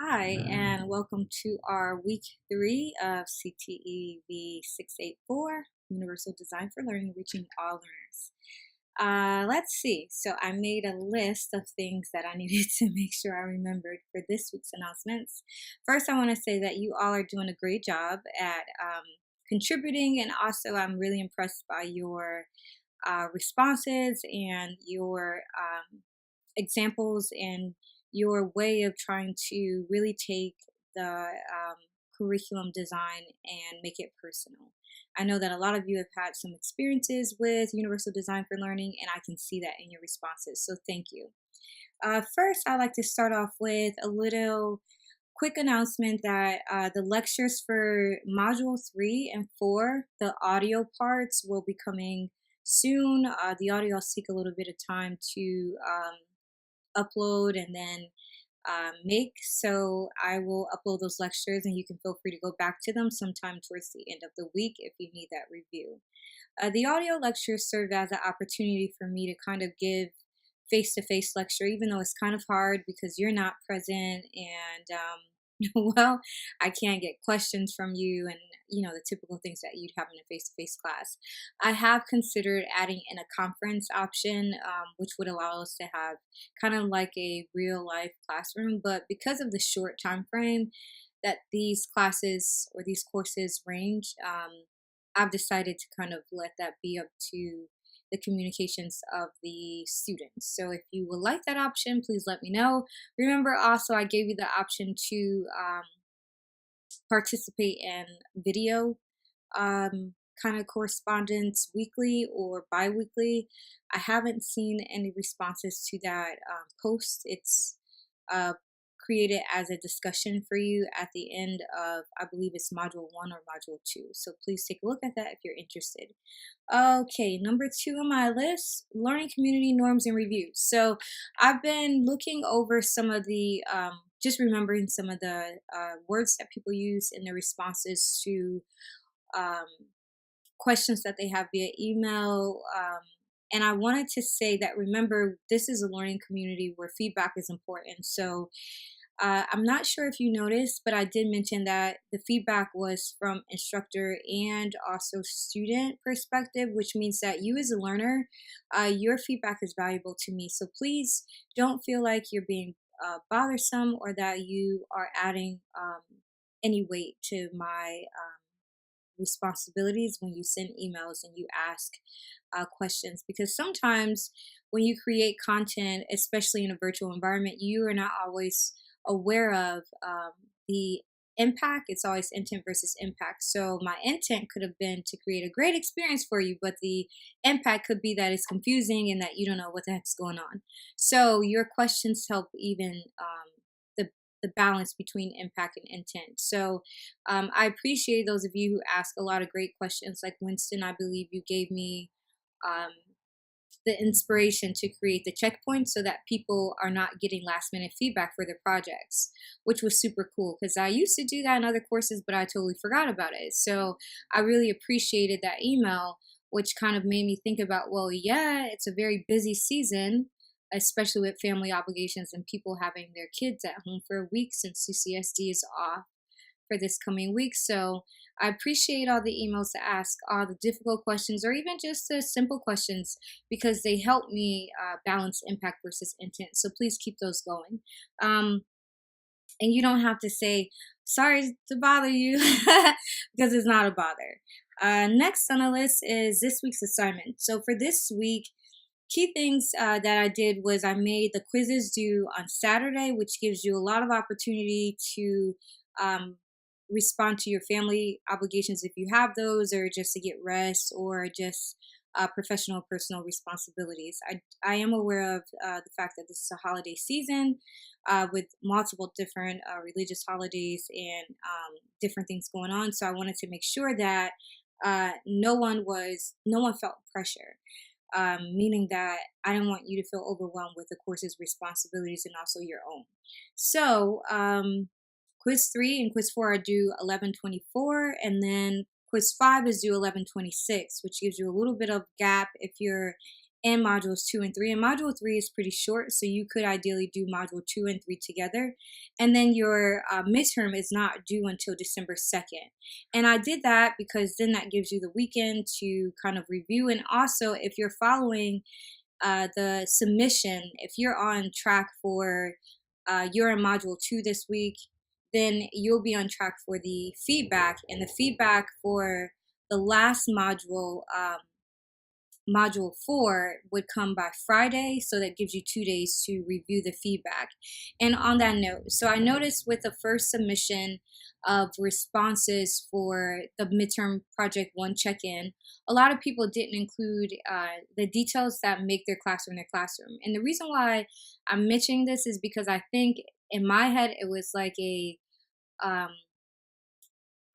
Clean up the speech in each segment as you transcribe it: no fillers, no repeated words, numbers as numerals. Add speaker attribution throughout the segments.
Speaker 1: Hi, and welcome to our week 3 of CTEV 684 Universal Design for Learning, Reaching All Learners. Let's see. So, I made a list of things that I needed to make sure I remembered for this week's announcements. First, I want to say that you all are doing a great job at contributing, and also, I'm really impressed by your responses and your examples and your way of trying to really take the curriculum design and make it personal. I know that a lot of you have had some experiences with Universal Design for Learning, and I can see that in your responses. So, thank you. First, I'd like to start off with a little quick announcement that the lectures for Module 3 and 4, the audio parts, will be coming soon. The audio will take a little bit of time to upload and then make. So I will upload those lectures and you can feel free to go back to them sometime towards the end of the week if you need that review. The audio lectures serve as an opportunity for me to kind of give face-to-face lecture, even though it's kind of hard because you're not present and well, I can't get questions from you and the typical things that you'd have in a face-to-face class. I have considered adding in a conference option, which would allow us to have kind of like a real life classroom, but because of the short time frame that these classes or these courses range, I've decided to kind of let that be up to the communications of the students. So if you would like that option, please let me know. Remember also, I gave you the option to participate in video kind of correspondence weekly or bi-weekly. I haven't seen any responses to that post. It's uh, created as a discussion for you at the end of, I believe it's module 1 or module 2. So please take a look at that if you're interested. Okay, number 2 on my list, learning community norms and reviews. So I've been looking over some of the, just remembering some of the words that people use in their responses to um, questions that they have via email. And I wanted to say that remember, this is a learning community where feedback is important. So I'm not sure if you noticed, but I did mention that the feedback was from instructor and also student perspective, which means that you as a learner, your feedback is valuable to me. So please don't feel like you're being bothersome or that you are adding any weight to my responsibilities when you send emails and you ask questions, because sometimes when you create content, especially in a virtual environment, you are not always aware of the impact. It's always intent versus impact. So my intent could have been to create a great experience for you, but the impact could be that it's confusing and that you don't know what the heck's going on. So your questions help even the the balance between impact and intent. So I appreciate those of you who ask a lot of great questions. Like Winston, I believe you gave me um, the inspiration to create the checkpoints so that people are not getting last minute feedback for their projects, which was super cool because I used to do that in other courses, but I totally forgot about it. So I really appreciated that email, which kind of made me think about, well, yeah, it's a very busy season, especially with family obligations and people having their kids at home for a week since CCSD is off for this coming week. So I appreciate all the emails to ask all the difficult questions or even just the simple questions because they help me balance impact versus intent. So please keep those going. And you don't have to say, sorry to bother you, because it's not a bother. Next on the list is this week's assignment. So for this week, key things that I did was I made the quizzes due on Saturday, which gives you a lot of opportunity to um, respond to your family obligations if you have those, or just to get rest, or just professional personal responsibilities. I am aware of the fact that this is a holiday season with multiple different religious holidays and different things going on. So I wanted to make sure that no one felt pressure, meaning that I didn't want you to feel overwhelmed with the course's responsibilities and also your own. So, quiz 3 and quiz 4 are due 11/24, and then quiz 5 is due 11/26, which gives you a little bit of gap if you're in modules 2 and 3. And module 3 is pretty short, so you could ideally do module 2 and 3 together. And then your midterm is not due until December 2nd. And I did that because then that gives you the weekend to kind of review. And also, if you're following the submission, if you're on track for you're in module 2 this week, then you'll be on track for the feedback. And the feedback for the last module, module 4, would come by Friday, so that gives you 2 days to review the feedback. And on that note, so I noticed with the first submission of responses for the midterm project 1 check-in, a lot of people didn't include the details that make their classroom. And the reason why I'm mentioning this is because I think in my head it was like a um,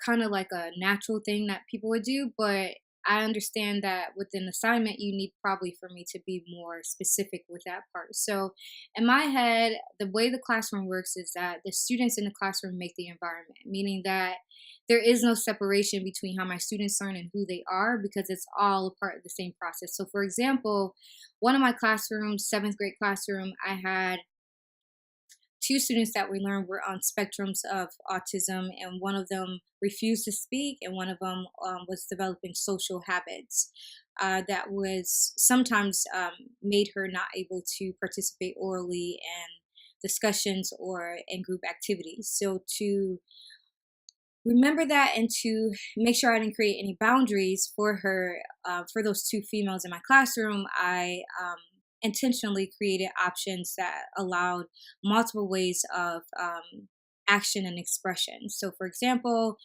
Speaker 1: kind of like a natural thing that people would do, but I understand that with an assignment, you need probably for me to be more specific with that part. So, in my head, the way the classroom works is that the students in the classroom make the environment, meaning that there is no separation between how my students learn and who they are because it's all a part of the same process. So, for example, one of my classrooms, 7th grade classroom, I had 2 students that we learned were on spectrums of autism, and one of them refused to speak, and one of them was developing social habits that was sometimes made her not able to participate orally in discussions or in group activities. So to remember that and to make sure I didn't create any boundaries for her, for those 2 females in my classroom, I intentionally created options that allowed multiple ways of action and expression. So, for example,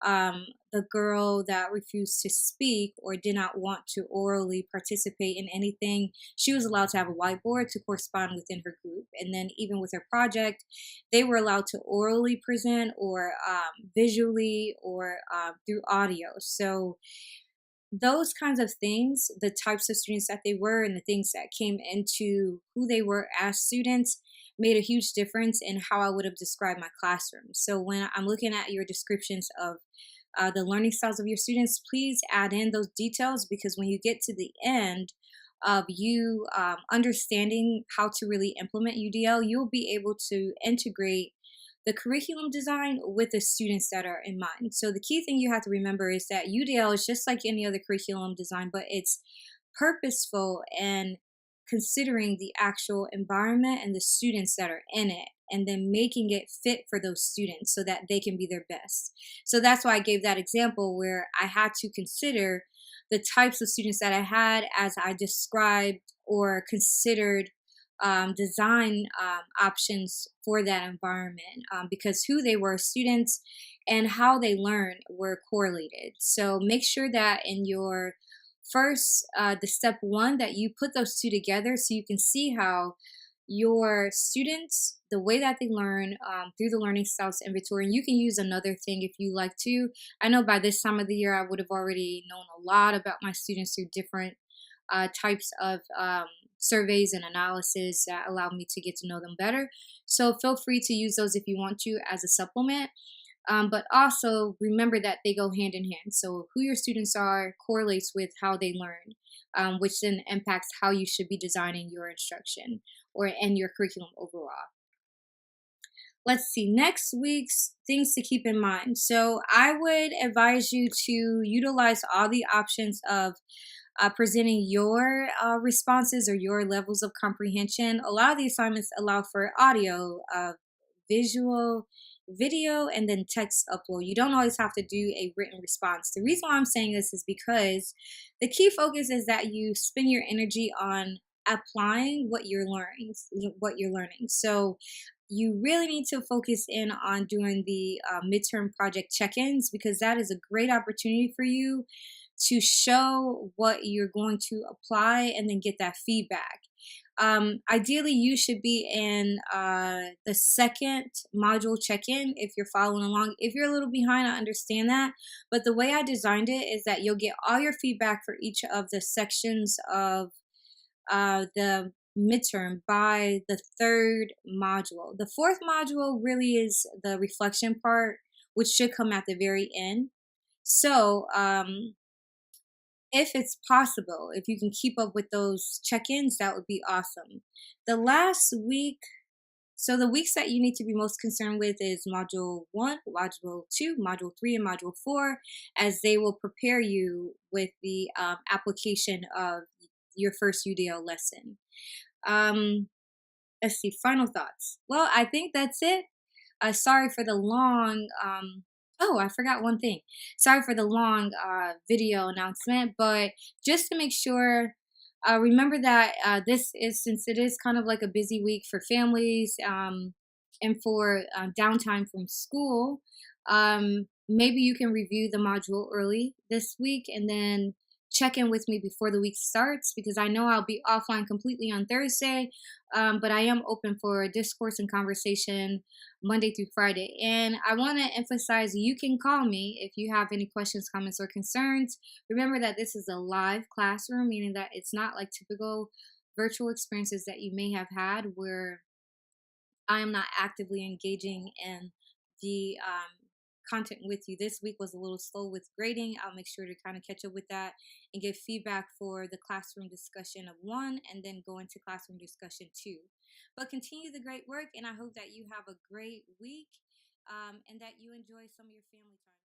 Speaker 1: the girl that refused to speak or did not want to orally participate in anything, she was allowed to have a whiteboard to correspond within her group. And then, even with her project, they were allowed to orally present or visually or through audio. So, those kinds of things, the types of students that they were and the things that came into who they were as students made a huge difference in how I would have described my classroom. So when I'm looking at your descriptions of the learning styles of your students, please add in those details because when you get to the end of you understanding how to really implement UDL, you'll be able to integrate the curriculum design with the students that are in mind. So the key thing you have to remember is that UDL is just like any other curriculum design, but it's purposeful and considering the actual environment and the students that are in it and then making it fit for those students so that they can be their best. So that's why I gave that example where I had to consider the types of students that I had as I described or considered design options for that environment because who they were, students, and how they learn were correlated. So make sure that in your first, the step 1, that you put those 2 together so you can see how your students, the way that they learn through the learning styles inventory. And you can use another thing if you like to. I know by this time of the year, I would have already known a lot about my students through different types of surveys and analysis that allow me to get to know them better. So feel free to use those if you want to as a supplement. But also remember that they go hand in hand. So who your students are correlates with how they learn, which then impacts how you should be designing your instruction and your curriculum overall. Let's see, next week's things to keep in mind. So I would advise you to utilize all the options of presenting your responses or your levels of comprehension. A lot of the assignments allow for audio, visual, video, and then text upload. You don't always have to do a written response. The reason why I'm saying this is because the key focus is that you spend your energy on applying what you're learning. So you really need to focus in on doing the midterm project check-ins because that is a great opportunity for you to show what you're going to apply and then get that feedback. Ideally, you should be in the second module check-in if you're following along. If you're a little behind, I understand that. But the way I designed it is that you'll get all your feedback for each of the sections of the midterm by the 3rd module. The 4th module really is the reflection part, which should come at the very end. So, if it's possible, if you can keep up with those check-ins, that would be awesome. The last week, so the weeks that you need to be most concerned with is module 1, module 2, module 3, and module 4, as they will prepare you with the application of your first UDL lesson. Um, let's see, final thoughts. Well, I think that's it. Sorry for the long. Oh, I forgot one thing. Sorry for the long video announcement, but just to make sure, remember that this is, since it is kind of like a busy week for families and for downtime from school. Maybe you can review the module early this week and then check in with me before the week starts, because I know I'll be offline completely on Thursday, but I am open for discourse and conversation Monday through Friday. And I want to emphasize, you can call me if you have any questions, comments, or concerns. Remember that this is a live classroom, meaning that it's not like typical virtual experiences that you may have had where I am not actively engaging in the content with you. This week was a little slow with grading. I'll make sure to kind of catch up with that and give feedback for the classroom discussion of 1 and then go into classroom discussion 2. But continue the great work, and I hope that you have a great week and that you enjoy some of your family time.